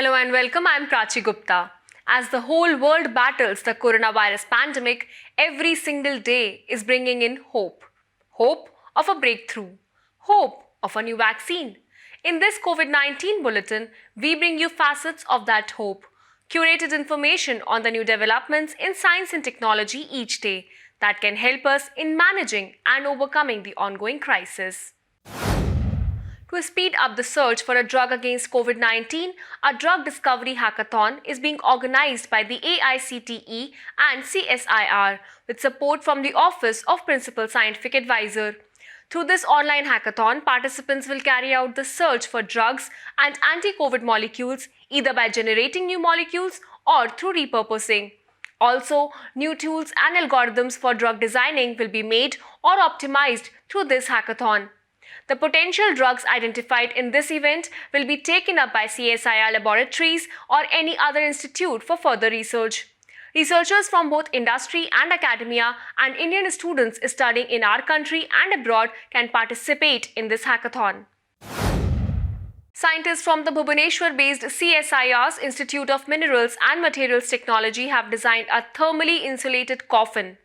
Hello and welcome. I'm Prachi Gupta. As the whole world battles the coronavirus pandemic, every single day is bringing in hope. Hope of a breakthrough. Hope of a new vaccine. In this COVID 19 bulletin, we bring you facets of that hope. Curated information on the new developments in science and technology each day that can help us in managing and overcoming the ongoing crisis. To speed up the search for a drug against COVID 19, a drug discovery hackathon is being organized by the AICTE and CSIR with support from the Office of Principal Scientific Advisor. Through this online hackathon, participants will carry out the search for drugs and anti COVID molecules either by generating new molecules or through repurposing. Also, new tools and algorithms for drug designing will be made or optimized through this hackathon. The potential drugs identified in this event will be taken up by CSIR laboratories or any other institute for further research. Researchers from both industry and academia and Indian students studying in our country and abroad can participate in this hackathon. Scientists from the Bhubaneswar-based CSIR's Institute of Minerals and Materials Technology have designed a thermally insulated coffin,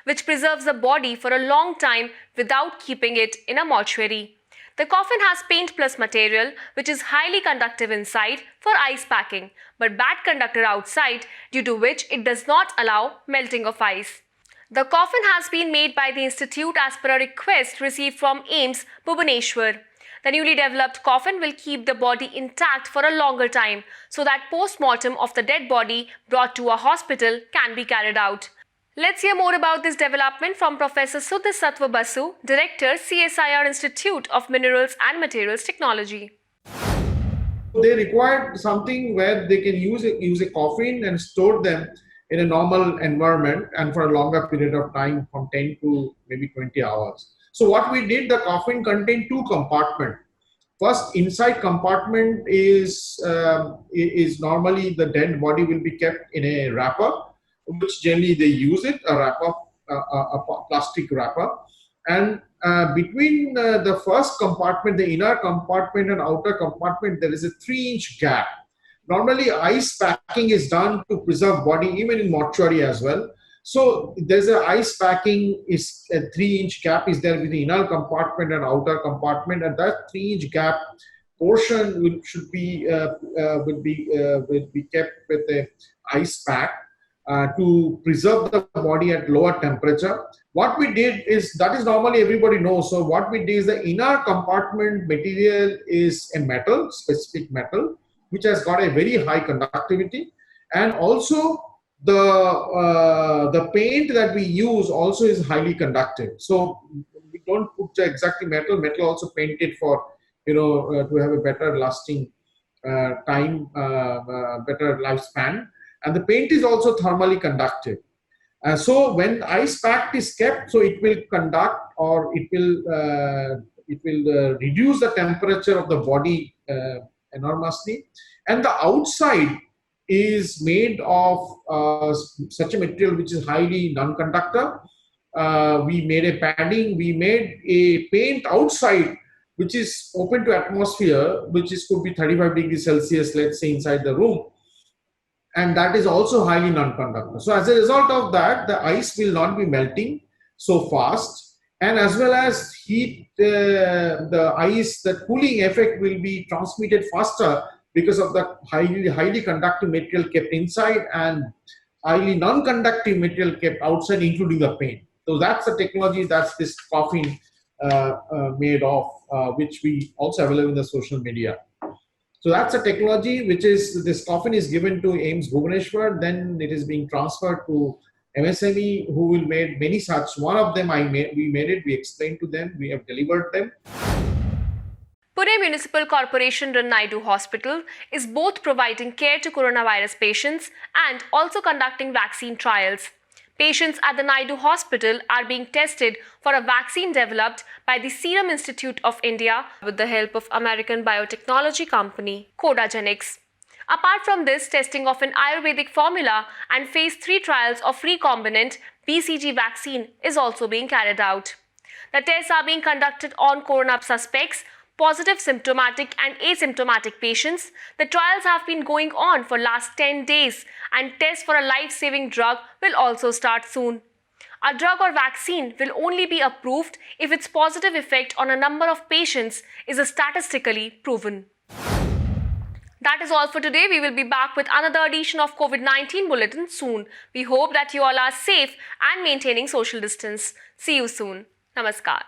which preserves the body for a long time without keeping it in a mortuary. The coffin has paint plus material, which is highly conductive inside for ice packing, but bad conductor outside, due to which it does not allow melting of ice. The coffin has been made by the institute as per a request received from AIIMS, Bhubaneswar. The newly developed coffin will keep the body intact for a longer time, so that post-mortem of the dead body brought to a hospital can be carried out. Let's hear more about this development from Professor Sudha Sattva Basu, Director, CSIR Institute of Minerals and Materials Technology. They required something where they can use a coffin and store them in a normal environment and for a longer period of time, from 10 to maybe 20 hours. So what we did, the coffin contained two compartments. First, inside compartment is normally the dead body will be kept in a wrapper, which generally they use it, a wrapper, a plastic wrapper. And between the first compartment, the inner compartment and outer compartment, there is a 3-inch gap. Normally, ice packing is done to preserve body, even in mortuary as well. So there's a ice packing is a 3-inch gap is there with the inner compartment and outer compartment, and that 3-inch gap portion will be kept with a ice pack. To preserve the body at lower temperature. What we did is, that is normally everybody knows. So what we did is, the inner compartment material is a metal, specific metal, which has got a very high conductivity. And also the paint that we use also is highly conductive. So we don't put exactly metal also painted for, to have a better lasting time, better lifespan. And the paint is also thermally conductive. So when ice pack is kept, so it will conduct, or it will reduce the temperature of the body enormously. And the outside is made of such a material which is highly non-conductor. We made a padding, we made a paint outside which is open to atmosphere, which could be 35 degrees Celsius, let's say, inside the room. And that is also highly non-conductor. So as a result of that, the ice will not be melting so fast, and as well as heat, the ice, the cooling effect will be transmitted faster because of the highly conductive material kept inside and highly non-conductive material kept outside, including the paint. So that's the technology that's this coffin made of, which we also available in the social media. So that's a technology which is, this coffin is given to AIIMS Bhubaneswar, then it is being transferred to MSME, who will make many such. One of them we made it, we explained to them, we have delivered them. Pune Municipal Corporation run Naidu Hospital is both providing care to coronavirus patients and also conducting vaccine trials. Patients at the Naidu Hospital are being tested for a vaccine developed by the Serum Institute of India with the help of American biotechnology company Codagenics. Apart from this, testing of an Ayurvedic formula and phase 3 trials of recombinant BCG vaccine is also being carried out. The tests are being conducted on corona suspects positive symptomatic and asymptomatic patients. The trials have been going on for last 10 days and tests for a life-saving drug will also start soon. A drug or vaccine will only be approved if its positive effect on a number of patients is statistically proven. That is all for today. We will be back with another edition of COVID-19 Bulletin soon. We hope that you all are safe and maintaining social distance. See you soon. Namaskar.